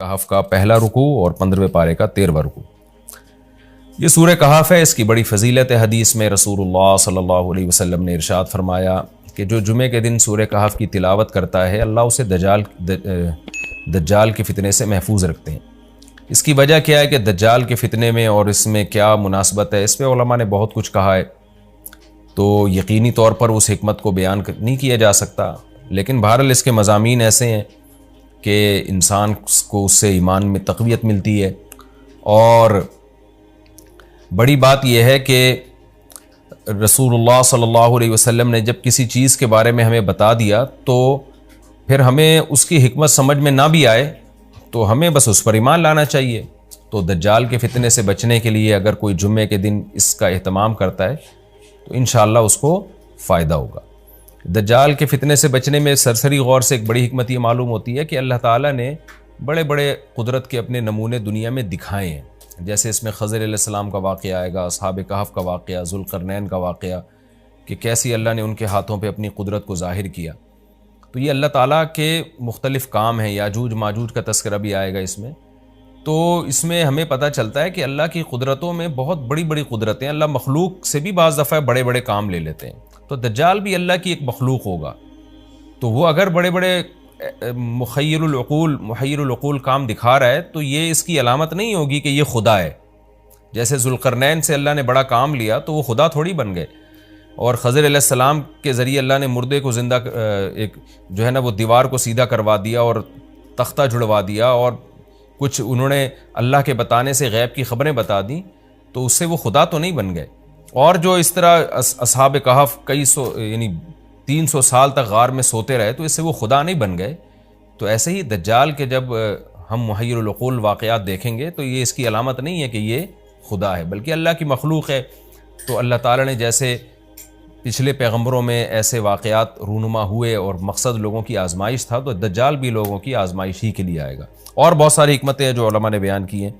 کہف کا پہلا رکوع اور 15ویں پارے کا 13واں رکوع۔ یہ سورہ کہف ہے، اس کی بڑی فضیلت ہے۔ حدیث میں رسول اللہ صلی اللہ علیہ وسلم نے ارشاد فرمایا کہ جو جمعے کے دن سورہ کہف کی تلاوت کرتا ہے اللہ اسے دجال کے فتنے سے محفوظ رکھتے ہیں۔ اس کی وجہ کیا ہے کہ دجال کے فتنے میں اور اس میں کیا مناسبت ہے، اس پہ علماء نے بہت کچھ کہا ہے، تو یقینی طور پر اس حکمت کو بیان نہیں کیا جا سکتا، لیکن بہرحال اس کے مضامین ایسے ہیں کہ انسان کو اس سے ایمان میں تقویت ملتی ہے۔ اور بڑی بات یہ ہے کہ رسول اللہ صلی اللہ علیہ وسلم نے جب کسی چیز کے بارے میں ہمیں بتا دیا تو پھر ہمیں اس کی حکمت سمجھ میں نہ بھی آئے تو ہمیں بس اس پر ایمان لانا چاہیے۔ تو دجال کے فتنے سے بچنے کے لیے اگر کوئی جمعے کے دن اس کا اہتمام کرتا ہے تو انشاءاللہ اس کو فائدہ ہوگا۔ دجال کے فتنے سے بچنے میں سرسری غور سے ایک بڑی حکمت یہ معلوم ہوتی ہے کہ اللہ تعالیٰ نے بڑے بڑے قدرت کے اپنے نمونے دنیا میں دکھائے ہیں، جیسے اس میں خضر علیہ السلام کا واقعہ آئے گا، اصحاب کہف کا واقعہ، ذوالقرنین کا واقعہ، کہ کیسی اللہ نے ان کے ہاتھوں پہ اپنی قدرت کو ظاہر کیا۔ تو یہ اللہ تعالیٰ کے مختلف کام ہیں، یاجوج ماجوج کا تذکرہ بھی آئے گا اس میں۔ تو اس میں ہمیں پتہ چلتا ہے کہ اللہ کی قدرتوں میں بہت بڑی بڑی قدرتیں، اللہ مخلوق سے بھی بعض دفعہ بڑے بڑے کام لے لیتے ہیں۔ تو دجال بھی اللہ کی ایک مخلوق ہوگا، تو وہ اگر بڑے بڑے محیر العقول کام دکھا رہا ہے تو یہ اس کی علامت نہیں ہوگی کہ یہ خدا ہے۔ جیسے ذوالقرنین سے اللہ نے بڑا کام لیا تو وہ خدا تھوڑی بن گئے، اور خضر علیہ السلام کے ذریعے اللہ نے مردے کو زندہ ایک جو ہے نا وہ دیوار کو سیدھا کروا دیا اور تختہ جڑوا دیا، اور کچھ انہوں نے اللہ کے بتانے سے غیب کی خبریں بتا دیں، تو اس سے وہ خدا تو نہیں بن گئے۔ اور جو اس طرح اصحاب کہف کئی سو یعنی 300 سال تک غار میں سوتے رہے تو اس سے وہ خدا نہیں بن گئے۔ تو ایسے ہی دجال کے جب ہم محیر العقول واقعات دیکھیں گے تو یہ اس کی علامت نہیں ہے کہ یہ خدا ہے، بلکہ اللہ کی مخلوق ہے۔ تو اللہ تعالیٰ نے جیسے پچھلے پیغمبروں میں ایسے واقعات رونما ہوئے اور مقصد لوگوں کی آزمائش تھا، تو دجال بھی لوگوں کی آزمائش ہی کے لیے آئے گا۔ اور بہت ساری حکمتیں ہیں جو علماء نے بیان کی ہیں۔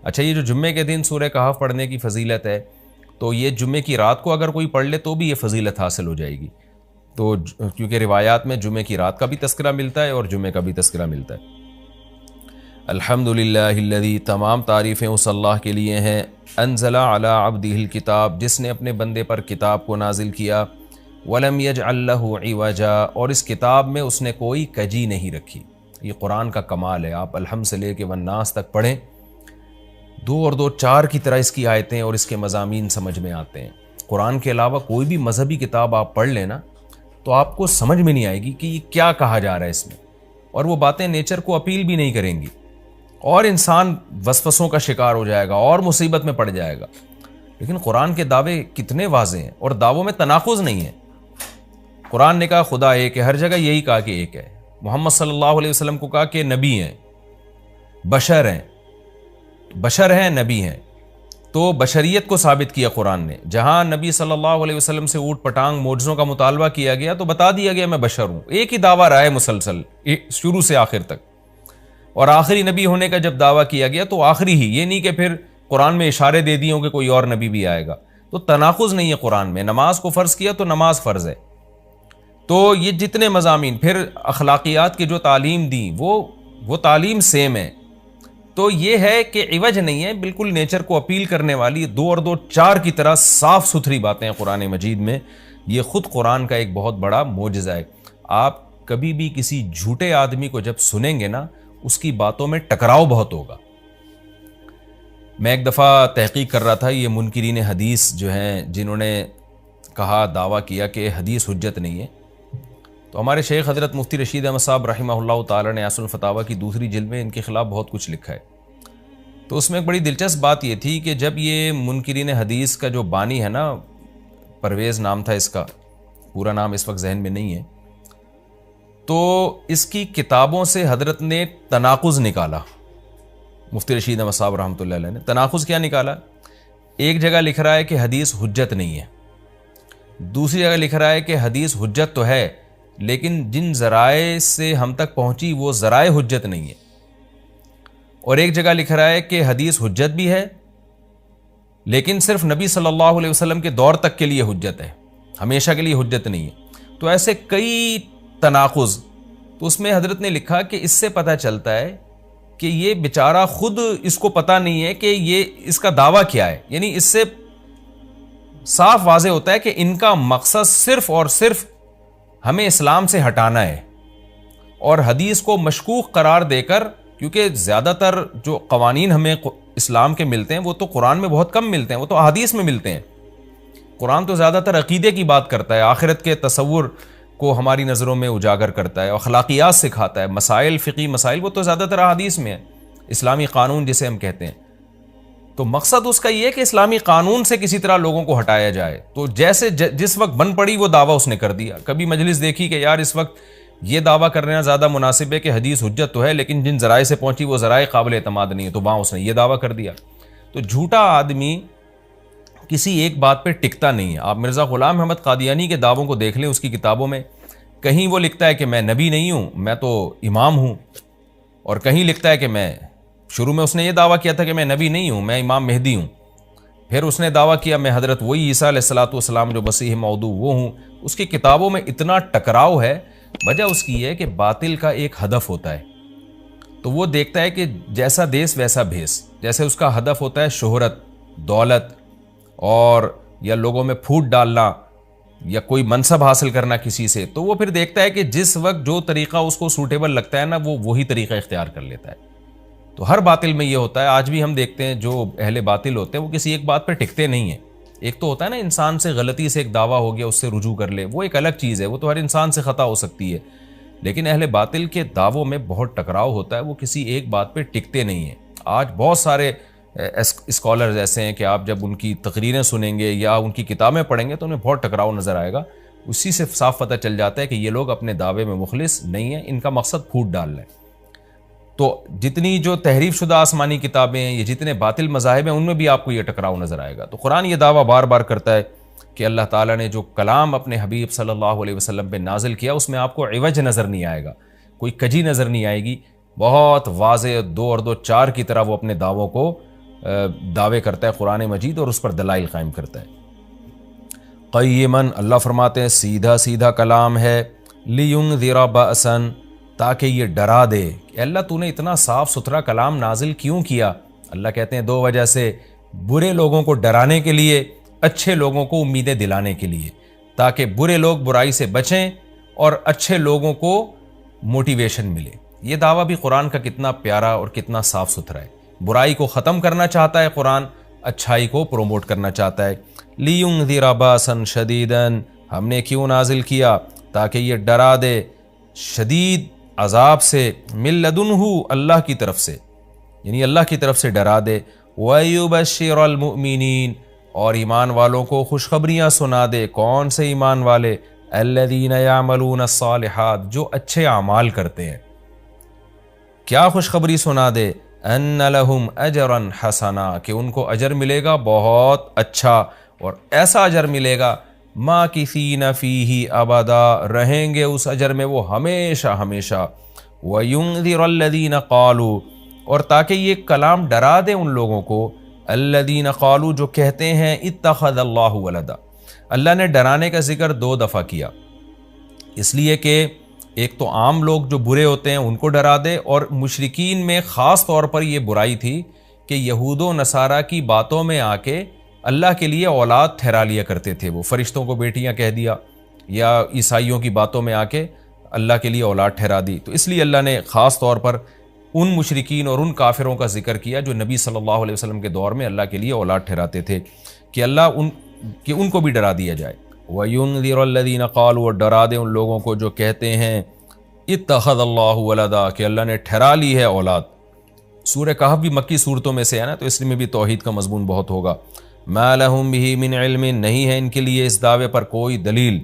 اچھا، یہ جو جمعے کے دن سورہ کہف پڑھنے کی فضیلت ہے، تو یہ جمعے کی رات کو اگر کوئی پڑھ لے تو بھی یہ فضیلت حاصل ہو جائے گی، تو کیونکہ روایات میں جمعے کی رات کا بھی تذکرہ ملتا ہے اور جمعے کا بھی تذکرہ ملتا ہے۔ الحمدللہ الذی، تمام تعریفیں اس اللہ کے لیے ہیں، انزل علی عبدہ الکتاب، جس نے اپنے بندے پر کتاب کو نازل کیا، ولم یجعل لہ عوجا، اور اس کتاب میں اس نے کوئی کجی نہیں رکھی۔ یہ قرآن کا کمال ہے، آپ الحمد سے لے کے والناس تک پڑھیں، 2 اور 2 4 کی طرح اس کی آیتیں اور اس کے مضامین سمجھ میں آتے ہیں۔ قرآن کے علاوہ کوئی بھی مذہبی کتاب آپ پڑھ لینا تو آپ کو سمجھ میں نہیں آئے گی کہ یہ کیا کہا جا رہا ہے اس میں، اور وہ باتیں نیچر کو اپیل بھی نہیں کریں گی، اور انسان وسوسوں کا شکار ہو جائے گا اور مصیبت میں پڑ جائے گا۔ لیکن قرآن کے دعوے کتنے واضح ہیں، اور دعووں میں تناقض نہیں ہے۔ قرآن نے کہا خدا ایک ہے، ہر جگہ یہی کہا کہ ایک ہے۔ محمد صلی اللہ علیہ وسلم کو کہا کہ نبی ہیں، بشر ہیں نبی ہیں، تو بشریت کو ثابت کیا قرآن نے۔ جہاں نبی صلی اللہ علیہ وسلم سے اوٹ پٹانگ معجزوں کا مطالبہ کیا گیا تو بتا دیا گیا میں بشر ہوں۔ ایک ہی دعویٰ رہا ہے مسلسل شروع سے آخر تک، اور آخری نبی ہونے کا جب دعویٰ کیا گیا تو آخری ہی، یہ نہیں کہ پھر قرآن میں اشارے دے دیے ہوں کہ کوئی اور نبی بھی آئے گا۔ تو تناقض نہیں ہے قرآن میں، نماز کو فرض کیا تو نماز فرض ہے۔ تو یہ جتنے مضامین، پھر اخلاقیات کی جو تعلیم دی وہ تعلیم سیم ہے۔ تو یہ ہے کہ عوج نہیں ہے، بالکل نیچر کو اپیل کرنے والی 2 اور 2 4 کی طرح صاف ستھری باتیں ہیں قرآن مجید میں۔ یہ خود قرآن کا ایک بہت بڑا معجزہ ہے۔ آپ کبھی بھی کسی جھوٹے آدمی کو جب سنیں گے نا، اس کی باتوں میں ٹکراؤ بہت ہوگا۔ میں ایک دفعہ تحقیق کر رہا تھا، یہ منکرین حدیث جو ہیں جنہوں نے کہا، دعویٰ کیا کہ حدیث حجت نہیں ہے، تو ہمارے شیخ حضرت مفتی رشید احمد صاحب رحمہ اللہ تعالی نے اصل الفتاویٰ کی 2 جلد میں ان کے خلاف بہت کچھ لکھا ہے۔ تو اس میں ایک بڑی دلچسپ بات یہ تھی کہ جب یہ منکرین حدیث کا جو بانی ہے نا، پرویز نام تھا اس کا، پورا نام اس وقت ذہن میں نہیں ہے، تو اس کی کتابوں سے حضرت نے تناقض نکالا۔ مفتی رشید احمد صاحب رحمۃ اللہ علیہ نے تناقض کیا نکالا؟ ایک جگہ لکھ رہا ہے کہ حدیث حجت نہیں ہے، دوسری جگہ لکھ رہا ہے کہ حدیث حجت تو ہے لیکن جن ذرائع سے ہم تک پہنچی وہ ذرائع حجت نہیں ہے، اور ایک جگہ لکھ رہا ہے کہ حدیث حجت بھی ہے لیکن صرف نبی صلی اللہ علیہ وسلم کے دور تک کے لیے حجت ہے، ہمیشہ کے لیے حجت نہیں ہے۔ تو ایسے کئی تناقض، تو اس میں حضرت نے لکھا کہ اس سے پتہ چلتا ہے کہ یہ بیچارہ خود اس کو پتہ نہیں ہے کہ یہ اس کا دعویٰ کیا ہے. یعنی اس سے صاف واضح ہوتا ہے کہ ان کا مقصد صرف اور صرف ہمیں اسلام سے ہٹانا ہے، اور حدیث کو مشکوک قرار دے کر، کیونکہ زیادہ تر جو قوانین ہمیں اسلام کے ملتے ہیں وہ تو قرآن میں بہت کم ملتے ہیں، وہ تو احادیث میں ملتے ہیں. قرآن تو زیادہ تر عقیدے کی بات کرتا ہے، آخرت کے تصور کو ہماری نظروں میں اجاگر کرتا ہے، اخلاقیات سکھاتا ہے. مسائل، فقہی مسائل، وہ تو زیادہ تر احادیث میں ہیں. اسلامی قانون جسے ہم کہتے ہیں، تو مقصد اس کا یہ ہے کہ اسلامی قانون سے کسی طرح لوگوں کو ہٹایا جائے. تو جیسے جس وقت بن پڑی وہ دعویٰ اس نے کر دیا. کبھی مجلس دیکھی کہ یار اس وقت یہ دعویٰ کرنا زیادہ مناسب ہے کہ حدیث حجت تو ہے لیکن جن ذرائع سے پہنچی وہ ذرائع قابل اعتماد نہیں ہے، تو وہاں اس نے یہ دعویٰ کر دیا. تو جھوٹا آدمی کسی ایک بات پہ ٹکتا نہیں ہے. آپ مرزا غلام احمد قادیانی کے دعووں کو دیکھ لیں، اس کی کتابوں میں کہیں وہ لکھتا ہے کہ میں نبی نہیں ہوں، میں تو امام ہوں، اور کہیں لکھتا ہے کہ میں، شروع میں اس نے یہ دعویٰ کیا تھا کہ میں نبی نہیں ہوں، میں امام مہدی ہوں. پھر اس نے دعویٰ کیا میں حضرت وہی عیسیٰ علیہ الصلوۃ والسلام جو مسیح موعود وہ ہوں. اس کی کتابوں میں اتنا ٹکراؤ ہے. وجہ اس کی ہے کہ باطل کا ایک ہدف ہوتا ہے، تو وہ دیکھتا ہے کہ جیسا دیس ویسا بھیس. جیسے اس کا ہدف ہوتا ہے شہرت، دولت، اور یا لوگوں میں پھوٹ ڈالنا، یا کوئی منصب حاصل کرنا کسی سے، تو وہ پھر دیکھتا ہے کہ جس وقت جو طریقہ اس کو سوٹیبل لگتا ہے نا، وہ وہی طریقہ اختیار کر لیتا ہے. تو ہر باطل میں یہ ہوتا ہے. آج بھی ہم دیکھتے ہیں جو اہل باطل ہوتے ہیں وہ کسی ایک بات پہ ٹکتے نہیں ہیں. ایک تو ہوتا ہے نا انسان سے غلطی سے ایک دعویٰ ہو گیا اس سے رجوع کر لے، وہ ایک الگ چیز ہے، وہ تو ہر انسان سے خطا ہو سکتی ہے. لیکن اہل باطل کے دعووں میں بہت ٹکراؤ ہوتا ہے، وہ کسی ایک بات پہ ٹکتے نہیں ہیں. آج بہت سارے اسکالرز ایسے ہیں کہ آپ جب ان کی تقریریں سنیں گے یا ان کی کتابیں پڑھیں گے تو انہیں بہت ٹکراؤ نظر آئے گا. اسی سے صاف پتہ چل جاتا ہے کہ یہ لوگ اپنے دعوے میں مخلص نہیں ہیں، ان کا مقصد پھوٹ ڈالنا ہے. تو جتنی جو تحریف شدہ آسمانی کتابیں ہیں، یہ جتنے باطل مذاہب ہیں، ان میں بھی آپ کو یہ ٹکراؤ نظر آئے گا. تو قرآن یہ دعویٰ بار بار کرتا ہے کہ اللہ تعالیٰ نے جو کلام اپنے حبیب صلی اللہ علیہ وسلم پہ نازل کیا اس میں آپ کو عوج نظر نہیں آئے گا، کوئی کجی نظر نہیں آئے گی. بہت واضح 2 اور 2 4 کی طرح وہ اپنے دعووں کو دعوے کرتا ہے قرآن مجید، اور اس پر دلائل قائم کرتا ہے. قیماً، اللہ فرماتے ہیں سیدھا سیدھا کلام ہے. لینذر بأسا، تاکہ یہ ڈرا دے. کہ اللہ تو نے اتنا صاف ستھرا کلام نازل کیوں کیا؟ اللہ کہتے ہیں 2 وجہ سے. برے لوگوں کو ڈرانے کے لیے، اچھے لوگوں کو امیدیں دلانے کے لیے، تاکہ برے لوگ برائی سے بچیں اور اچھے لوگوں کو موٹیویشن ملے. یہ دعویٰ بھی قرآن کا کتنا پیارا اور کتنا صاف ستھرا ہے. برائی کو ختم کرنا چاہتا ہے قرآن، اچھائی کو پروموٹ کرنا چاہتا ہے. لینذر باسا شدیدا، ہم نے کیوں نازل کیا؟ تاکہ یہ ڈرا دے شدید عذاب سے، من لدنہ، اللہ کی طرف سے، یعنی اللہ کی طرف سے ڈرا دے. وَيُبَشِّرَ الْمُؤْمِنِينَ، اور ایمان والوں کو خوشخبریاں سنا دے. کون سے ایمان والے؟ الَّذِينَ يَعْمَلُونَ الصَّالِحَاتِ، جو اچھے اعمال کرتے ہیں. کیا خوشخبری سنا دے؟ ان لہم اجرا حسنا، کہ ان کو اجر ملے گا بہت اچھا، اور ایسا اجر ملے گا ماکثین فیہ ابدا، رہیں گے اس اجر میں وہ ہمیشہ ہمیشہ. وینذر الذین قالوا، اور تاکہ یہ کلام ڈرا دے ان لوگوں کو، الذین قالوا، جو کہتے ہیں اتخذ اللہ ولدا. اللہ نے ڈرانے کا ذکر 2 دفعہ کیا، اس لیے کہ ایک تو عام لوگ جو برے ہوتے ہیں ان کو ڈرا دے، اور مشرکین میں خاص طور پر یہ برائی تھی کہ یہود و نصارہ کی باتوں میں آ کے اللہ کے لیے اولاد ٹھہرا لیا کرتے تھے. وہ فرشتوں کو بیٹیاں کہہ دیا، یا عیسائیوں کی باتوں میں آ کے اللہ کے لیے اولاد ٹھہرا دی. تو اس لیے اللہ نے خاص طور پر ان مشرکین اور ان کافروں کا ذکر کیا جو نبی صلی اللہ علیہ وسلم کے دور میں اللہ کے لیے اولاد ٹھہراتے تھے، کہ اللہ ان کو بھی ڈرا دیا جائے. وَيُنذِرَ الَّذِينَ قَالُوا، اور ڈرا دے ان لوگوں کو جو کہتے ہیں اتخذ اللہ ولدا، کہ اللہ نے ٹھہرا لی ہے اولاد. سورہ کہف بھی مکی صورتوں میں سے ہے نا، تو اس میں بھی توحید کا مضمون بہت ہوگا. ما لہم بہ من علم، نہیں ہے ان کے لیے اس دعوے پر کوئی دلیل.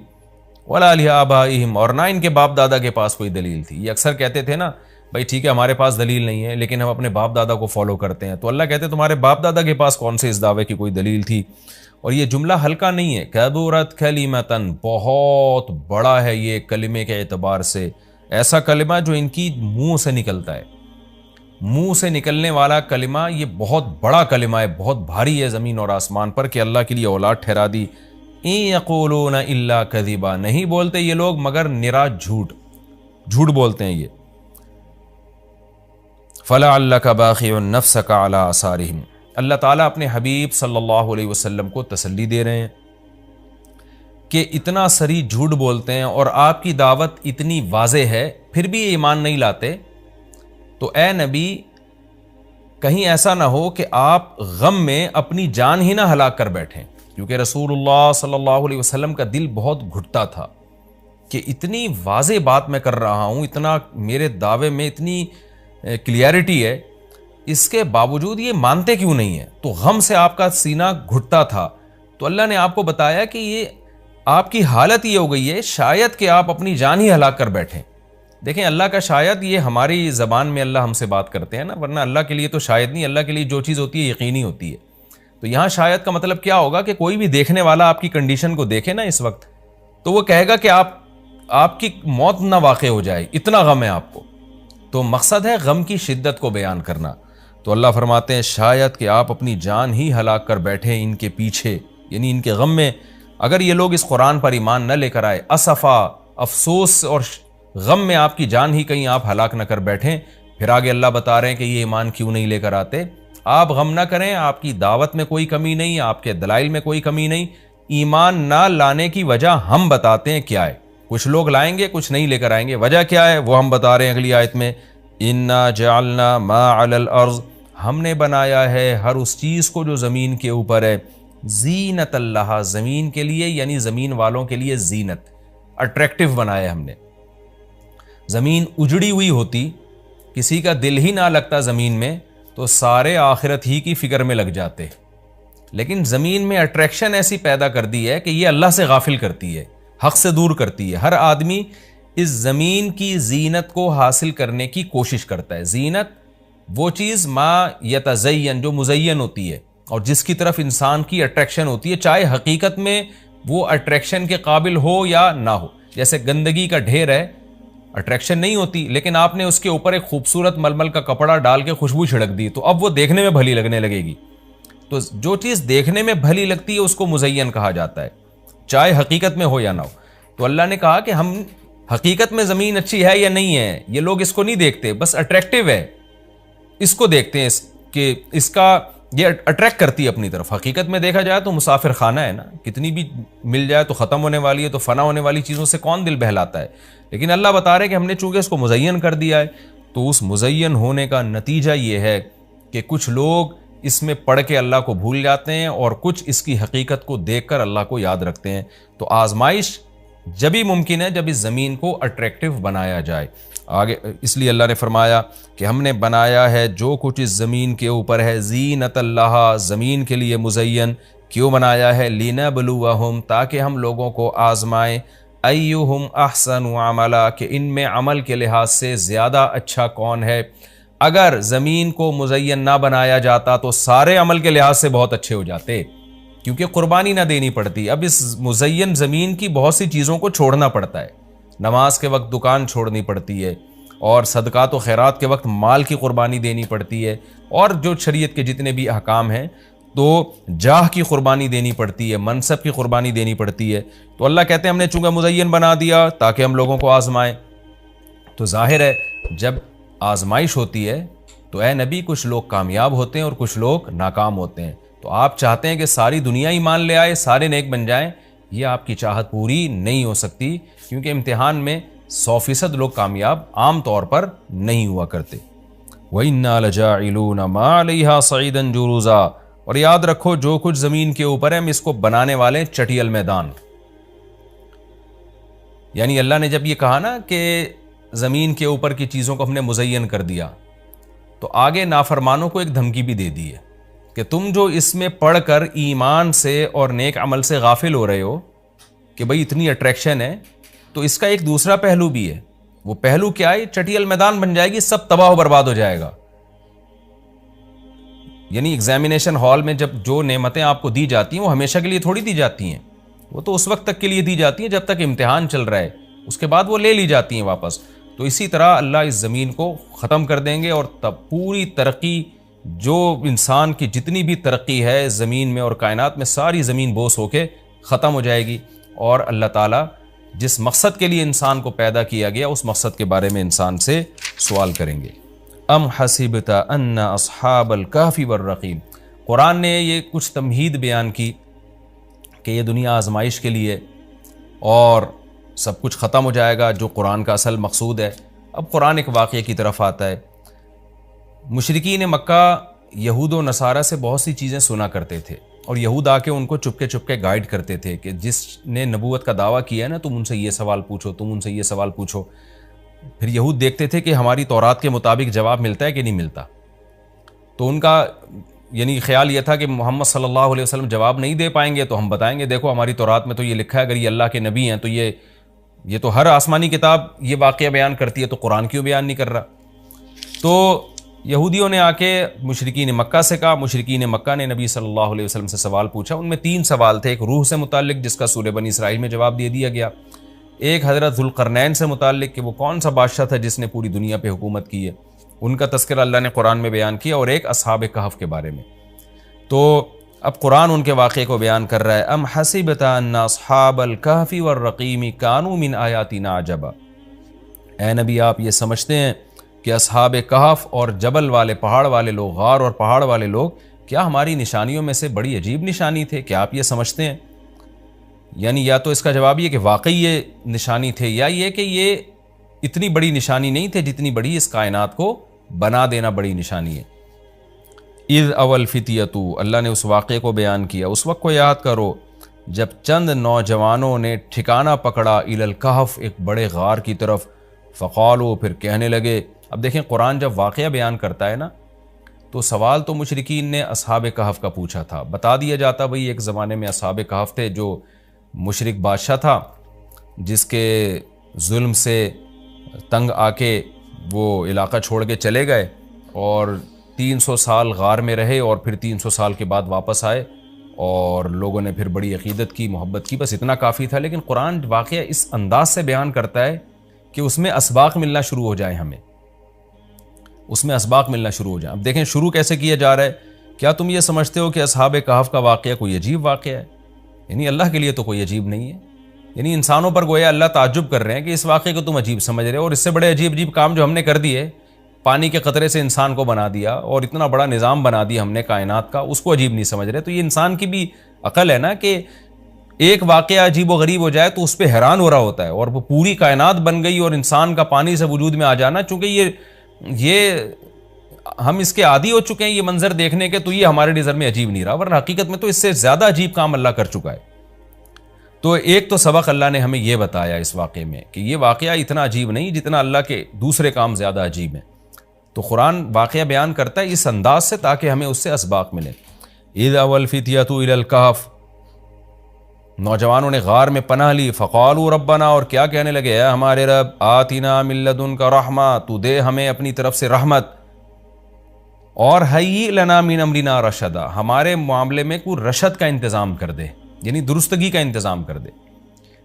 ولا لآبائہم، اور نہ ان کے باپ دادا کے پاس کوئی دلیل تھی. یہ اکثر کہتے تھے نا بھائی ٹھیک ہے ہمارے پاس دلیل نہیں ہے لیکن ہم اپنے باپ دادا کو فالو کرتے ہیں. تو اللہ کہتے ہیں تمہارے باپ دادا کے پاس کون سے اس دعوے کی کوئی دلیل تھی؟ اور یہ جملہ ہلکا نہیں ہے. کبرت کلمۃ، بہت بڑا ہے یہ کلمے کے اعتبار سے. ایسا کلمہ جو ان کی منہ سے نکلتا ہے، منہ سے نکلنے والا کلمہ، یہ بہت بڑا کلمہ ہے، بہت بھاری ہے زمین اور آسمان پر، کہ اللہ کے لیے اولاد ٹھہرا دی. ان یقولون الا کذبا، نہیں بولتے یہ لوگ مگر نرا جھوٹ بولتے ہیں یہ. فَلَعَلَّكَ بَاخِعٌ نَفْسَكَ عَلَىٰ آثَارِهِمْ۔ اللہ تعالیٰ اپنے حبیب صلی اللہ علیہ وسلم کو تسلی دے رہے ہیں کہ اتنا سری جھوٹ بولتے ہیں اور آپ کی دعوت اتنی واضح ہے پھر بھی یہ ایمان نہیں لاتے، تو اے نبی کہیں ایسا نہ ہو کہ آپ غم میں اپنی جان ہی نہ ہلاک کر بیٹھیں، کیونکہ رسول اللہ صلی اللہ علیہ وسلم کا دل بہت گھٹتا تھا کہ اتنی واضح بات میں کر رہا ہوں، اتنا میرے دعوے میں اتنی کلیئرٹی ہے، اس کے باوجود یہ مانتے کیوں نہیں ہیں؟ تو غم سے آپ کا سینہ گھٹتا تھا، تو اللہ نے آپ کو بتایا کہ یہ آپ کی حالت یہ ہو گئی ہے شاید کہ آپ اپنی جان ہی ہلاک کر بیٹھیں۔ دیکھیں اللہ کا شاید یہ ہماری زبان میں اللہ ہم سے بات کرتے ہیں نا، ورنہ اللہ کے لیے تو شاید نہیں، اللہ کے لیے جو چیز ہوتی ہے یقینی ہوتی ہے۔ تو یہاں شاید کا مطلب کیا ہوگا کہ کوئی بھی دیکھنے والا آپ کی کنڈیشن کو دیکھے نا اس وقت، تو وہ کہے گا کہ آپ کی موت نہ واقع ہو جائے، اتنا غم ہے آپ کو۔ تو مقصد ہے غم کی شدت کو بیان کرنا۔ تو اللہ فرماتے ہیں شاید کہ آپ اپنی جان ہی ہلاک کر بیٹھے ان کے پیچھے، یعنی ان کے غم میں۔ اگر یہ لوگ اس قرآن پر ایمان نہ لے کر آئے، اسفا، افسوس اور غم میں آپ کی جان ہی کہیں آپ ہلاک نہ کر بیٹھیں۔ پھر آگے اللہ بتا رہے ہیں کہ یہ ایمان کیوں نہیں لے کر آتے۔ آپ غم نہ کریں، آپ کی دعوت میں کوئی کمی نہیں، آپ کے دلائل میں کوئی کمی نہیں، ایمان نہ لانے کی وجہ ہم بتاتے ہیں کیا ہے۔ کچھ لوگ لائیں گے، کچھ نہیں لے کر آئیں گے، وجہ کیا ہے وہ ہم بتا رہے ہیں اگلی آیت میں، اِنَّا جَعَلْنَا مَا عَلَى الْأَرْضِ، ہم نے بنایا ہے ہر اس چیز کو جو زمین کے اوپر ہے، زینت اللہ، زمین کے لیے، یعنی زمین والوں کے لیے زینت، اٹریکٹیو بنایا ہم نے۔ زمین اجڑی ہوئی ہوتی، کسی کا دل ہی نہ لگتا زمین میں، تو سارے آخرت ہی کی فکر میں لگ جاتے، لیکن زمین میں اٹریکشن ایسی پیدا کر دی ہے کہ یہ اللہ سے غافل کرتی ہے، حق سے دور کرتی ہے۔ ہر آدمی اس زمین کی زینت کو حاصل کرنے کی کوشش کرتا ہے۔ زینت وہ چیز ما یتزین، جو مزین ہوتی ہے اور جس کی طرف انسان کی اٹریکشن ہوتی ہے، چاہے حقیقت میں وہ اٹریکشن کے قابل ہو یا نہ ہو۔ جیسے گندگی کا ڈھیر ہے، اٹریکشن نہیں ہوتی، لیکن آپ نے اس کے اوپر ایک خوبصورت ململ کا کپڑا ڈال کے خوشبو چھڑک دی تو اب وہ دیکھنے میں بھلی لگنے لگے گی۔ تو جو چیز دیکھنے میں بھلی لگتی ہے اس کو مزین کہا جاتا ہے، چاہے حقیقت میں ہو یا نہ ہو۔ تو اللہ نے کہا کہ ہم حقیقت میں زمین اچھی ہے یا نہیں ہے یہ لوگ اس کو نہیں دیکھتے، بس اٹریکٹیو ہے اس کو دیکھتے ہیں کہ اس کا یہ اٹریکٹ کرتی ہے اپنی طرف۔ حقیقت میں دیکھا جائے تو مسافر خانہ ہے نا، کتنی بھی مل جائے تو ختم ہونے والی ہے، تو فنا ہونے والی چیزوں سے کون دل بہلاتا ہے۔ لیکن اللہ بتا رہے کہ ہم نے چونکہ اس کو مزین کر دیا ہے، تو اس مزین ہونے کا نتیجہ یہ ہے کہ کچھ لوگ اس میں پڑھ کے اللہ کو بھول جاتے ہیں اور کچھ اس کی حقیقت کو دیکھ کر اللہ کو یاد رکھتے ہیں۔ تو آزمائش جبھی ممکن ہے جب اس زمین کو اٹریکٹیو بنایا جائے۔ آگے اس لیے اللہ نے فرمایا کہ ہم نے بنایا ہے جو کچھ اس زمین کے اوپر ہے، زینت اللہ، زمین کے لیے مزین۔ کیوں بنایا ہے؟ لِنَبْلُوَهُمْ، تاکہ ہم لوگوں کو آزمائیں، ایہم احسن عملا، کہ ان میں عمل کے لحاظ سے زیادہ اچھا کون ہے۔ اگر زمین کو مزین نہ بنایا جاتا تو سارے عمل کے لحاظ سے بہت اچھے ہو جاتے، کیونکہ قربانی نہ دینی پڑتی۔ اب اس مزین زمین کی بہت سی چیزوں کو چھوڑنا پڑتا ہے، نماز کے وقت دکان چھوڑنی پڑتی ہے، اور صدقات و خیرات کے وقت مال کی قربانی دینی پڑتی ہے، اور جو شریعت کے جتنے بھی احکام ہیں تو جاہ کی قربانی دینی پڑتی ہے، منصب کی قربانی دینی پڑتی ہے۔ تو اللہ کہتے ہیں ہم نے چونکہ مزین بنا دیا تاکہ ہم لوگوں کو آزمائیں۔ تو ظاہر ہے جب آزمائش ہوتی ہے تو اے نبی کچھ لوگ کامیاب ہوتے ہیں اور کچھ لوگ ناکام ہوتے ہیں۔ تو آپ چاہتے ہیں کہ ساری دنیا ایمان لے آئے، سارے نیک بن جائیں، یہ آپ کی چاہت پوری نہیں ہو سکتی، کیونکہ امتحان میں 100% لوگ کامیاب عام طور پر نہیں ہوا کرتے۔ وَإِنَّا لَجَاعِلُونَ مَا عَلَيْهَا صَعِيدًا جُرُزًا، اور یاد رکھو جو کچھ زمین کے اوپر ہے ہم اس کو بنانے والے چٹیل میدان۔ یعنی اللہ نے جب یہ کہا نا کہ زمین کے اوپر کی چیزوں کو ہم نے مزین کر دیا، تو آگے نافرمانوں کو ایک دھمکی بھی دے دی ہے کہ تم جو اس میں پڑھ کر ایمان سے اور نیک عمل سے غافل ہو رہے ہو کہ بھئی اتنی اٹریکشن ہے، تو اس کا ایک دوسرا پہلو بھی ہے۔ وہ پہلو کیا ہے؟ چٹیل میدان بن جائے گی، سب تباہ و برباد ہو جائے گا۔ یعنی ایگزامینیشن ہال میں جب جو نعمتیں آپ کو دی جاتی ہیں وہ ہمیشہ کے لیے تھوڑی دی جاتی ہیں، وہ تو اس وقت تک کے لیے دی جاتی ہیں جب تک امتحان چل رہا ہے، اس کے بعد وہ لے لی جاتی ہیں واپس۔ تو اسی طرح اللہ اس زمین کو ختم کر دیں گے، اور تب پوری ترقی، جو انسان کی جتنی بھی ترقی ہے زمین میں اور کائنات میں، ساری زمین بوس ہو کے ختم ہو جائے گی، اور اللہ تعالیٰ جس مقصد کے لیے انسان کو پیدا کیا گیا اس مقصد کے بارے میں انسان سے سوال کریں گے۔ ام حسبت ان اصحاب الکہف والرقیم۔ قرآن نے یہ کچھ تمہید بیان کی کہ یہ دنیا آزمائش کے لیے اور سب کچھ ختم ہو جائے گا، جو قرآن کا اصل مقصود ہے۔ اب قرآن ایک واقعے کی طرف آتا ہے۔ مشرکین مکہ یہود و نصارہ سے بہت سی چیزیں سنا کرتے تھے، اور یہود آ کے ان کو چپکے چپکے گائیڈ کرتے تھے کہ جس نے نبوت کا دعویٰ کیا ہے نا، تم ان سے یہ سوال پوچھو، تم ان سے یہ سوال پوچھو۔ پھر یہود دیکھتے تھے کہ ہماری تورات کے مطابق جواب ملتا ہے کہ نہیں ملتا، تو ان کا یعنی خیال یہ تھا کہ محمد صلی اللہ علیہ وسلم جواب نہیں دے پائیں گے تو ہم بتائیں گے دیکھو ہماری تورات میں تو یہ لکھا ہے، اگر یہ اللہ کے نبی ہیں تو یہ تو ہر آسمانی کتاب یہ واقعہ بیان کرتی ہے، تو قرآن کیوں بیان نہیں کر رہا؟ تو یہودیوں نے آ کے مشرکین مکہ سے کہا، مشرکین مکہ نے نبی صلی اللہ علیہ وسلم سے سوال پوچھا۔ ان میں 3 سوال تھے، ایک روح سے متعلق جس کا سورہ بنی اسرائیل میں جواب دے دیا گیا، ایک حضرت ذوالقرنین سے متعلق کہ وہ کون سا بادشاہ تھا جس نے پوری دنیا پہ حکومت کی ہے، ان کا تذکرہ اللہ نے قرآن میں بیان کیا، اور ایک اصحاب کہف کے بارے میں۔ تو اب قرآن ان کے واقعے کو بیان کر رہا ہے۔ ام حسبت ان اصحاب الکہف والرقیم کانوا من آیاتنا عجبا۔ اے نبی آپ یہ سمجھتے ہیں کہ اصحاب کہف اور جبل والے پہاڑ والے لوگ، غار اور پہاڑ والے لوگ کیا ہماری نشانیوں میں سے بڑی عجیب نشانی تھے؟ کیا آپ یہ سمجھتے ہیں؟ یعنی یا تو اس کا جواب یہ کہ واقعی یہ نشانی تھے، یا یہ کہ یہ اتنی بڑی نشانی نہیں تھے جتنی بڑی اس کائنات کو بنا دینا بڑی نشانی ہے۔ اذ اول فتیتو، اللہ نے اس واقعے کو بیان کیا، اس وقت کو یاد کرو جب چند نوجوانوں نے ٹھکانہ پکڑا الی الکہف، ایک بڑے غار کی طرف، فقالو، پھر کہنے لگے۔ اب دیکھیں قرآن جب واقعہ بیان کرتا ہے نا، تو سوال تو مشرکین نے اصحاب کہف کا پوچھا تھا، بتا دیا جاتا بھئی ایک زمانے میں اصحاب کہف تھے، جو مشرک بادشاہ تھا جس کے ظلم سے تنگ آ کے وہ علاقہ چھوڑ کے چلے گئے، اور 300 سال غار میں رہے، اور پھر 300 سال کے بعد واپس آئے، اور لوگوں نے پھر بڑی عقیدت کی، محبت کی، بس اتنا کافی تھا۔ لیکن قرآن واقعہ اس انداز سے بیان کرتا ہے کہ اس میں اسباق ملنا شروع ہو جائیں، ہمیں اس میں اسباق ملنا شروع ہو جائیں۔ اب دیکھیں شروع کیسے کیا جا رہا ہے۔ کیا تم یہ سمجھتے ہو کہ اصحاب کہف کا واقعہ کوئی عجیب واقعہ ہے؟ یعنی اللہ کے لیے تو کوئی عجیب نہیں ہے، یعنی انسانوں پر گویا اللہ تعجب کر رہے ہیں کہ اس واقعے کو تم عجیب سمجھ رہے ہو، اور اس سے بڑے عجیب عجیب کام جو ہم نے کر دیے، پانی کے قطرے سے انسان کو بنا دیا، اور اتنا بڑا نظام بنا دیا ہم نے کائنات کا، اس کو عجیب نہیں سمجھ رہے۔ تو یہ انسان کی بھی عقل ہے نا کہ ایک واقعہ عجیب و غریب ہو جائے تو اس پہ حیران ہو رہا ہوتا ہے، اور وہ پوری کائنات بن گئی اور انسان کا پانی سے وجود میں آ جانا، چونکہ یہ ہم اس کے عادی ہو چکے ہیں یہ منظر دیکھنے کے، تو یہ ہمارے نظر میں عجیب نہیں رہا، ورنہ حقیقت میں تو اس سے زیادہ عجیب کام اللہ کر چکا ہے۔ تو ایک تو سبق اللہ نے ہمیں یہ بتایا اس واقعے میں کہ یہ واقعہ اتنا عجیب نہیں جتنا اللہ کے دوسرے کام زیادہ عجیب ہیں۔ تو قرآن واقعہ بیان کرتا ہے اس انداز سے تاکہ ہمیں اس سے اسباق ملے۔ اذ اول الفتیۃ الی الکہف، نوجوانوں نے غار میں پناہ لی، فقالوا ربنا، اور کیا کہنے لگے، اے ہمارے رب، آتنا من لدنک رحمہ، تو دے ہمیں اپنی طرف سے رحمت، اور ہیئ لنا من امرنا رشدا، ہمارے معاملے میں کوئی رشد کا انتظام کر دے، یعنی درستگی کا انتظام کر دے۔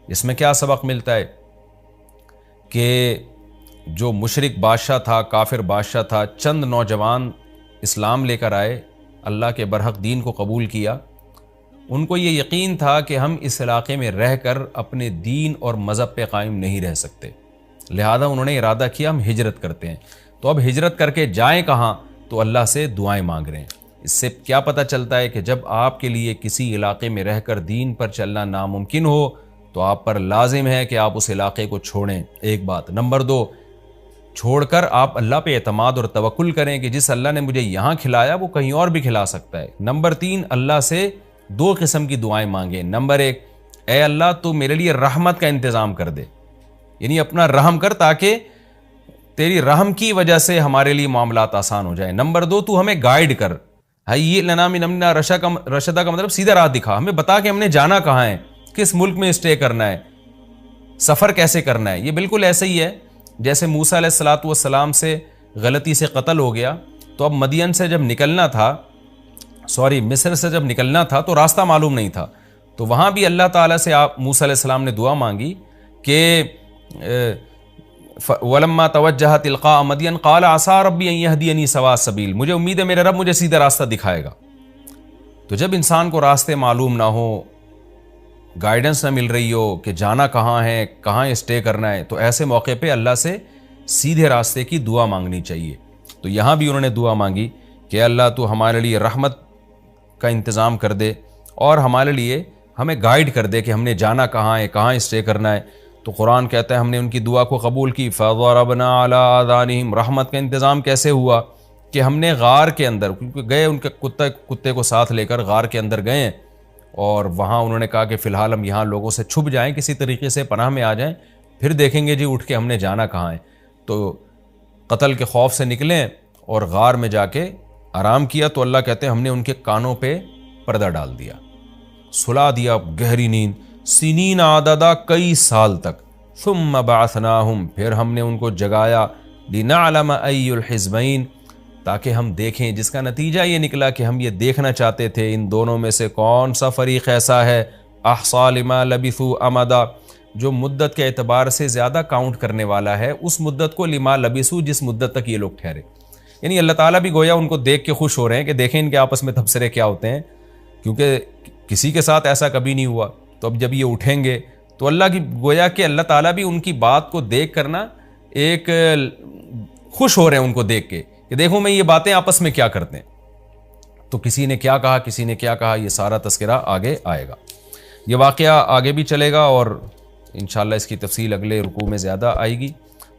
اس میں کیا سبق ملتا ہے کہ جو مشرک بادشاہ تھا، کافر بادشاہ تھا، چند نوجوان اسلام لے کر آئے، اللہ کے برحق دین کو قبول کیا، ان کو یہ یقین تھا کہ ہم اس علاقے میں رہ کر اپنے دین اور مذہب پہ قائم نہیں رہ سکتے، لہذا انہوں نے ارادہ کیا ہم ہجرت کرتے ہیں۔ تو اب ہجرت کر کے جائیں کہاں؟ تو اللہ سے دعائیں مانگ رہے ہیں۔ اس سے کیا پتہ چلتا ہے کہ جب آپ کے لیے کسی علاقے میں رہ کر دین پر چلنا ناممکن ہو تو آپ پر لازم ہے کہ آپ اس علاقے کو چھوڑیں، ایک بات۔ نمبر 2، چھوڑ کر آپ اللہ پہ اعتماد اور توکل کریں کہ جس اللہ نے مجھے یہاں کھلایا وہ کہیں اور بھی کھلا سکتا ہے۔ نمبر 3، اللہ سے 2 قسم کی دعائیں مانگیں۔ نمبر 1، اے اللہ تو میرے لیے رحمت کا انتظام کر دے، یعنی اپنا رحم کر تاکہ تیری رحم کی وجہ سے ہمارے لیے معاملات آسان ہو جائیں۔ نمبر 2، تو ہمیں گائیڈ کر، ہیئ لنا من امرنا رشدا کا مطلب سیدھا راہ دکھا، ہمیں بتا کہ ہم نے جانا کہاں ہے، کس ملک میں اسٹے کرنا ہے، سفر کیسے کرنا ہے۔ یہ بالکل ایسے ہی ہے جیسے موسیٰ علیہ السلام سے غلطی سے قتل ہو گیا، تو اب مدین سے جب نکلنا تھا، مصر سے جب نکلنا تھا تو راستہ معلوم نہیں تھا، تو وہاں بھی اللہ تعالیٰ سے موسیٰ علیہ السلام نے دعا مانگی کہ وَلَمَّا تَوَجَّهَ تِلْقَاءَ مَدْيَنَ قَالَ عَسَىٰ رَبِّي أَن يَهْدِيَنِي سَوَاءَ السَّبِيلِ، مجھے امید ہے میرے رب مجھے سیدھا راستہ دکھائے گا۔ تو جب انسان کو راستے معلوم نہ ہو، گائیڈنس نہ مل رہی ہو کہ جانا کہاں ہے، کہاں اسٹے کرنا ہے، تو ایسے موقع پہ اللہ سے سیدھے راستے کی دعا مانگنی چاہیے۔ تو یہاں بھی انہوں نے دعا مانگی کہ اللہ تو ہمارے لیے رحمت کا انتظام کر دے اور ہمارے لیے ہمیں گائیڈ کر دے کہ ہم نے جانا کہاں ہے، کہاں اسٹے کرنا ہے۔ تو قرآن کہتا ہے ہم نے ان کی دعا کو قبول کی، فَضَرَبْنَا عَلَىٰ آذَانِهِمْ۔ رحمت کا انتظام کیسے ہوا کہ ہم نے غار کے اندر، کیونکہ گئے ان کے کتے کو ساتھ لے کر غار کے اندر گئے ہیں، اور وہاں انہوں نے کہا کہ فی الحال ہم یہاں لوگوں سے چھپ جائیں، کسی طریقے سے پناہ میں آ جائیں، پھر دیکھیں گے جی اٹھ کے ہم نے جانا کہاں ہے۔ تو قتل کے خوف سے نکلیں اور غار میں جا کے آرام کیا، تو اللہ کہتے ہیں ہم نے ان کے کانوں پہ پردہ ڈال دیا، سلا دیا گہری نیند، سنین عددا، کئی سال تک، ثم بعثناہم، پھر ہم نے ان کو جگایا، لنعلم ای الحزبین، تاکہ ہم دیکھیں، جس کا نتیجہ یہ نکلا کہ ہم یہ دیکھنا چاہتے تھے ان دونوں میں سے کون سا فریق ایسا ہے احصا لما لبثوا امدا، جو مدت کے اعتبار سے زیادہ کاؤنٹ کرنے والا ہے اس مدت کو، لما لبثوا، جس مدت تک یہ لوگ ٹھہرے۔ یعنی اللہ تعالیٰ بھی گویا ان کو دیکھ کے خوش ہو رہے ہیں کہ دیکھیں ان کے آپس میں تبصرے کیا ہوتے ہیں، کیونکہ کسی کے ساتھ ایسا کبھی نہیں ہوا۔ تو اب جب یہ اٹھیں گے تو اللہ کی گویا کہ اللہ تعالیٰ بھی ان کی بات کو دیکھ کر نا ایک خوش ہو رہے ہیں ان کو دیکھ کے کہ دیکھو میں یہ باتیں آپس میں کیا کرتے ہیں۔ تو کسی نے کیا کہا، کسی نے کیا کہا، یہ سارا تذکرہ آگے آئے گا۔ یہ واقعہ آگے بھی چلے گا اور انشاءاللہ اس کی تفصیل اگلے رکوع میں زیادہ آئے گی۔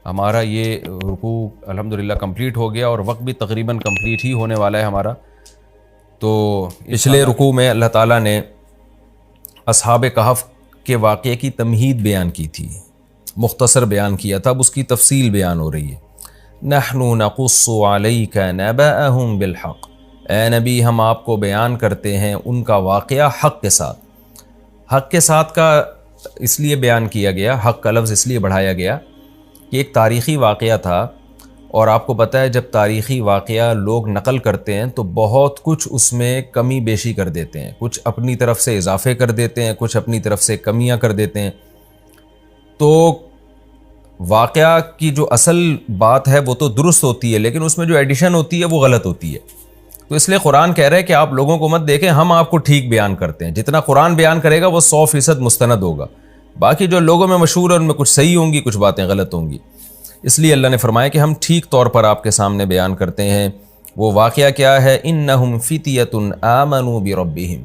ہمارا یہ رکوع الحمدللہ کمپلیٹ ہو گیا اور وقت بھی تقریباً کمپلیٹ ہی ہونے والا ہے ہمارا۔ تو پچھلے رکوع میں اللہ تعالیٰ نے اصحاب کہف کے واقعے کی تمہید بیان کی تھی، مختصر بیان کیا تھا، اب اس کی تفصیل بیان ہو رہی ہے۔ نحن نقص علیک نبأہم بالحق، اے نبی ہم آپ کو بیان کرتے ہیں ان کا واقعہ حق کے ساتھ۔ حق کے ساتھ کا اس لیے بیان کیا گیا، حق کا لفظ اس لیے بڑھایا گیا کہ ایک تاریخی واقعہ تھا، اور آپ کو پتہ ہے جب تاریخی واقعہ لوگ نقل کرتے ہیں تو بہت کچھ اس میں کمی بیشی کر دیتے ہیں، کچھ اپنی طرف سے اضافے کر دیتے ہیں، کچھ اپنی طرف سے کمیاں کر دیتے ہیں۔ تو واقعہ کی جو اصل بات ہے وہ تو درست ہوتی ہے، لیکن اس میں جو ایڈیشن ہوتی ہے وہ غلط ہوتی ہے۔ تو اس لیے قرآن کہہ رہا ہے کہ آپ لوگوں کو مت دیکھیں، ہم آپ کو ٹھیک بیان کرتے ہیں، جتنا قرآن بیان کرے گا وہ 100% مستند ہوگا، باقی جو لوگوں میں مشہور ہے ان میں کچھ صحیح ہوں گی، کچھ باتیں غلط ہوں گی۔ اس لیے اللہ نے فرمایا کہ ہم ٹھیک طور پر آپ کے سامنے بیان کرتے ہیں۔ وہ واقعہ کیا ہے؟ انہم فتیۃ آمنوا بربہم،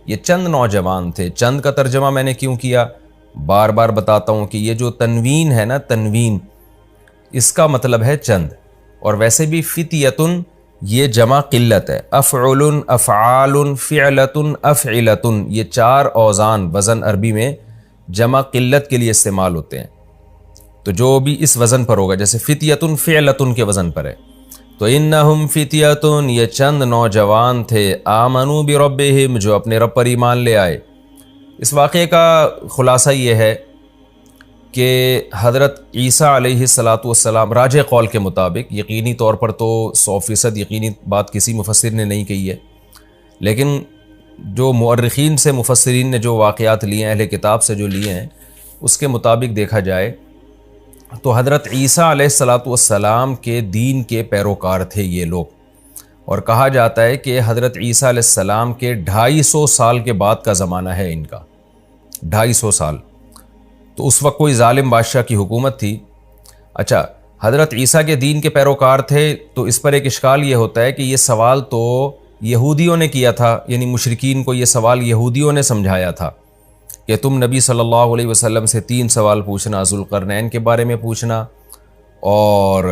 یہ چند نوجوان تھے۔ چند کا ترجمہ میں نے کیوں کیا، بار بار بتاتا ہوں کہ یہ جو تنوین ہے نا، تنوین اس کا مطلب ہے چند، اور ویسے بھی فتیۃ یہ جمع قلت ہے، افعل، افعال، فعلۃ، افعلۃ، یہ چار اوزان وزن عربی میں جمع قلت کے لیے استعمال ہوتے ہیں۔ تو جو بھی اس وزن پر ہوگا، جیسے فتیۃ فعلۃ کے وزن پر ہے، تو انہم فتیۃ یہ چند نوجوان تھے، آمنوا بربہم جو اپنے رب پر ایمان لے آئے۔ اس واقعے کا خلاصہ یہ ہے کہ حضرت عیسیٰ علیہ السلام راجح قول کے مطابق، یقینی طور پر تو 100% یقینی بات کسی مفسر نے نہیں کہی ہے، لیکن جو مؤرخین سے مفسرین نے جو واقعات لیے ہیں، اہل کتاب سے جو لیے ہیں، اس کے مطابق دیکھا جائے تو حضرت عیسیٰ علیہ السلام کے دین کے پیروکار تھے یہ لوگ، اور کہا جاتا ہے کہ حضرت عیسیٰ علیہ السلام کے 250 سال کے بعد کا زمانہ ہے ان کا، 250 سال۔ تو اس وقت کوئی ظالم بادشاہ کی حکومت تھی۔ اچھا، حضرت عیسیٰ کے دین کے پیروکار تھے، تو اس پر ایک اشکال یہ ہوتا ہے کہ یہ سوال تو یہودیوں نے کیا تھا، یعنی مشرکین کو یہ سوال یہودیوں نے سمجھایا تھا کہ تم نبی صلی اللہ علیہ وسلم سے 3 سوال پوچھنا، ذوالقرنین کے بارے میں پوچھنا، اور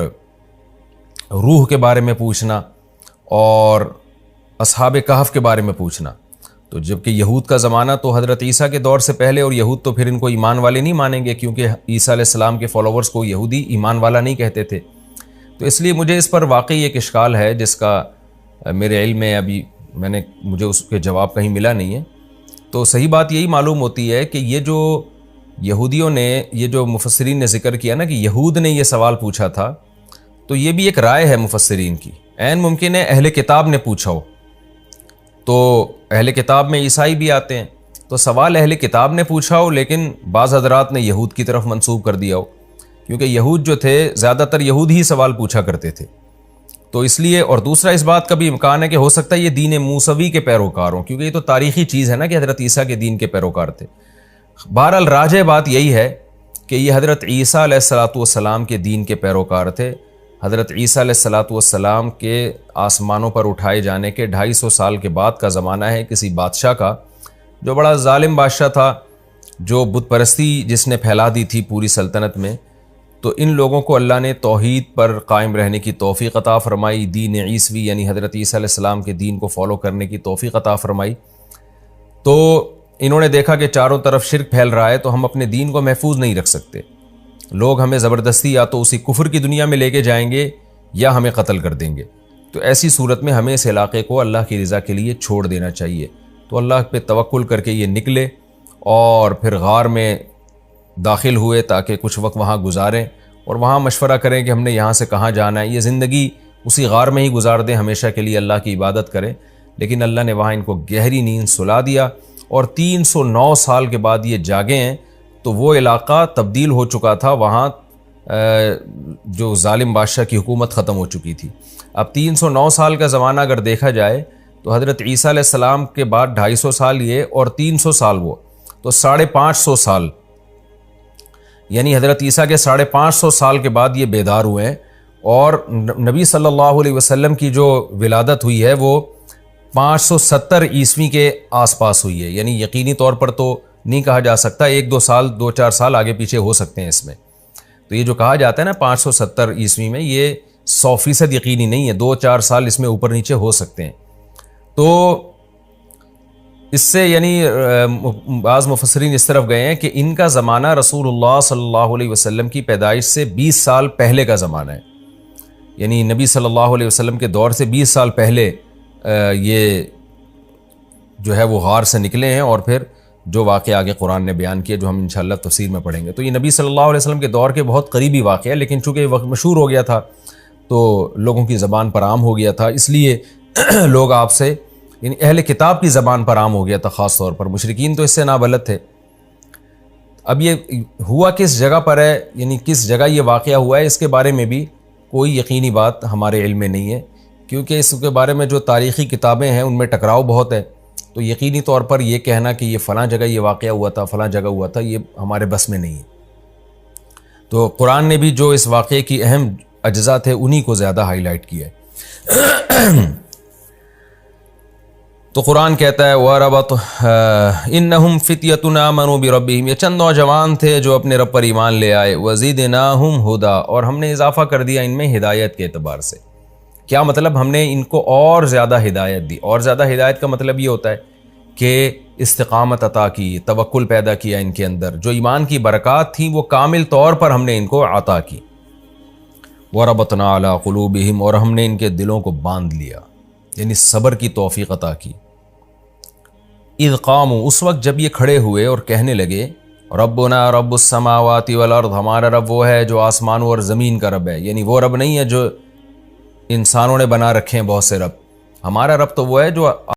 روح کے بارے میں پوچھنا، اور اصحاب کہف کے بارے میں پوچھنا۔ تو جبکہ یہود کا زمانہ تو حضرت عیسیٰ کے دور سے پہلے، اور یہود تو پھر ان کو ایمان والے نہیں مانیں گے، کیونکہ عیسیٰ علیہ السلام کے فالوورز کو یہودی ایمان والا نہیں کہتے تھے۔ تو اس لیے مجھے اس پر واقعی ایک اشکال ہے جس کا میرے علم میں ابھی مجھے اس کے جواب کہیں ملا نہیں ہے۔ تو صحیح بات یہی معلوم ہوتی ہے کہ یہ جو یہودیوں نے، یہ جو مفسرین نے ذکر کیا نا کہ یہود نے یہ سوال پوچھا تھا، تو یہ بھی ایک رائے ہے مفسرین کی، عین ممکن ہے اہل کتاب نے پوچھا ہو۔ تو اہل کتاب میں عیسائی بھی آتے ہیں، تو سوال اہل کتاب نے پوچھا ہو، لیکن بعض حضرات نے یہود کی طرف منسوب کر دیا ہو، کیونکہ یہود جو تھے زیادہ تر یہود ہی سوال پوچھا کرتے تھے۔ تو اس لیے، اور دوسرا اس بات کا بھی امکان ہے کہ ہو سکتا ہے یہ دین موسوی کے پیروکار ہوں، کیونکہ یہ تو تاریخی چیز ہے نا کہ حضرت عیسیٰ کے دین کے پیروکار تھے۔ بہرحال راجح بات یہی ہے کہ یہ حضرت عیسیٰ علیہ السلام کے دین کے پیروکار تھے، حضرت عیسیٰ علیہ الصلاۃ والسلام کے آسمانوں پر اٹھائے جانے کے 250 سال کے بعد کا زمانہ ہے، کسی بادشاہ کا جو بڑا ظالم بادشاہ تھا، جو بت پرستی جس نے پھیلا دی تھی پوری سلطنت میں۔ تو ان لوگوں کو اللہ نے توحید پر قائم رہنے کی توفیق عطا فرمائی، دین عیسوی یعنی حضرت عیسیٰ علیہ السلام کے دین کو فالو کرنے کی توفیق عطا فرمائی۔ تو انہوں نے دیکھا کہ چاروں طرف شرک پھیل رہا ہے، تو ہم اپنے دین کو محفوظ نہیں رکھ سکتے، لوگ ہمیں زبردستی یا تو اسی کفر کی دنیا میں لے کے جائیں گے یا ہمیں قتل کر دیں گے۔ تو ایسی صورت میں ہمیں اس علاقے کو اللہ کی رضا کے لیے چھوڑ دینا چاہیے۔ تو اللہ پہ توکل کر کے یہ نکلے اور پھر غار میں داخل ہوئے تاکہ کچھ وقت وہاں گزاریں اور وہاں مشورہ کریں کہ ہم نے یہاں سے کہاں جانا ہے، یہ زندگی اسی غار میں ہی گزار دیں، ہمیشہ کے لیے اللہ کی عبادت کریں۔ لیکن اللہ نے وہاں ان کو گہری نیند سلا دیا اور 309 سال کے بعد یہ جاگے ہیں۔ تو وہ علاقہ تبدیل ہو چکا تھا، وہاں جو ظالم بادشاہ کی حکومت ختم ہو چکی تھی۔ اب 309 سال کا زمانہ اگر دیکھا جائے تو حضرت عیسیٰ علیہ السلام کے بعد 250 سال یہ اور 300 سال وہ، تو 550 سال، یعنی حضرت عیسیٰ کے 550 سال کے بعد یہ بیدار ہوئے ہیں۔ اور نبی صلی اللہ علیہ وسلم کی جو ولادت ہوئی ہے وہ 570 عیسوی کے آس پاس ہوئی ہے، یعنی یقینی طور پر تو نہیں کہا جا سکتا، 2-4 سال آگے پیچھے ہو سکتے ہیں اس میں۔ تو یہ جو کہا جاتا ہے نا 570 عیسوی میں، یہ 100% یقینی نہیں ہے، 2-4 سال اس میں اوپر نیچے ہو سکتے ہیں۔ تو اس سے یعنی بعض مفسرین اس طرف گئے ہیں کہ ان کا زمانہ رسول اللہ صلی اللہ علیہ وسلم کی پیدائش سے 20 سال پہلے کا زمانہ ہے، یعنی نبی صلی اللہ علیہ وسلم کے دور سے 20 سال پہلے یہ جو ہے وہ غار سے نکلے ہیں، اور پھر جو واقعہ آگے قرآن نے بیان کیا جو ہم انشاءاللہ تفسیر میں پڑھیں گے۔ تو یہ نبی صلی اللہ علیہ وسلم کے دور کے بہت قریبی واقعہ ہے، لیکن چونکہ وقت مشہور ہو گیا تھا تو لوگوں کی زبان پر عام ہو گیا تھا، اس لیے لوگ آپ سے، یعنی اہل کتاب کی زبان پر عام ہو گیا تھا، خاص طور پر مشرکین تو اس سے نابلد تھے۔ اب یہ ہوا کس جگہ پر ہے، یعنی کس جگہ یہ واقعہ ہوا ہے، اس کے بارے میں بھی کوئی یقینی بات ہمارے علم میں نہیں ہے، کیونکہ اس کے بارے میں جو تاریخی کتابیں ہیں ان میں ٹکراؤ بہت ہے۔ تو یقینی طور پر یہ کہنا کہ یہ فلاں جگہ یہ واقعہ ہوا تھا، فلاں جگہ ہوا تھا، یہ ہمارے بس میں نہیں ہے۔ تو قرآن نے بھی جو اس واقعے کی اہم اجزاء تھے انہی کو زیادہ ہائی لائٹ کیا ہے۔ تو قرآن کہتا ہے وَرَبَطْ إِنَّهُمْ فِتْيَةٌ آمَنُوا بِرَبِّهِمْ، یہ چند نوجوان تھے جو اپنے رب پر ایمان لے آئے، وَزِدْنَاهُمْ هُدًى، اور ہم نے اضافہ کر دیا ان میں ہدایت کے اعتبار سے۔ کیا مطلب؟ ہم نے ان کو اور زیادہ ہدایت دی، اور زیادہ ہدایت کا مطلب یہ ہوتا ہے کہ استقامت عطا کی، توکل پیدا کیا ان کے اندر، جو ایمان کی برکات تھیں وہ کامل طور پر ہم نے ان کو عطا کی۔ وَرَبَطْنَا عَلَىٰ قُلُوبِهِمْ، اور ہم نے ان کے دلوں کو باندھ لیا، یعنی صبر کی توفیق عطا کی۔ اذ قاموا، اس وقت جب یہ کھڑے ہوئے اور کہنے لگے ربنا رب السماوات والارض، ہمارا رب وہ ہے جو آسمانوں اور زمین کا رب ہے، یعنی وہ رب نہیں ہے جو انسانوں نے بنا رکھے ہیں بہت سے رب، ہمارا رب تو وہ ہے جو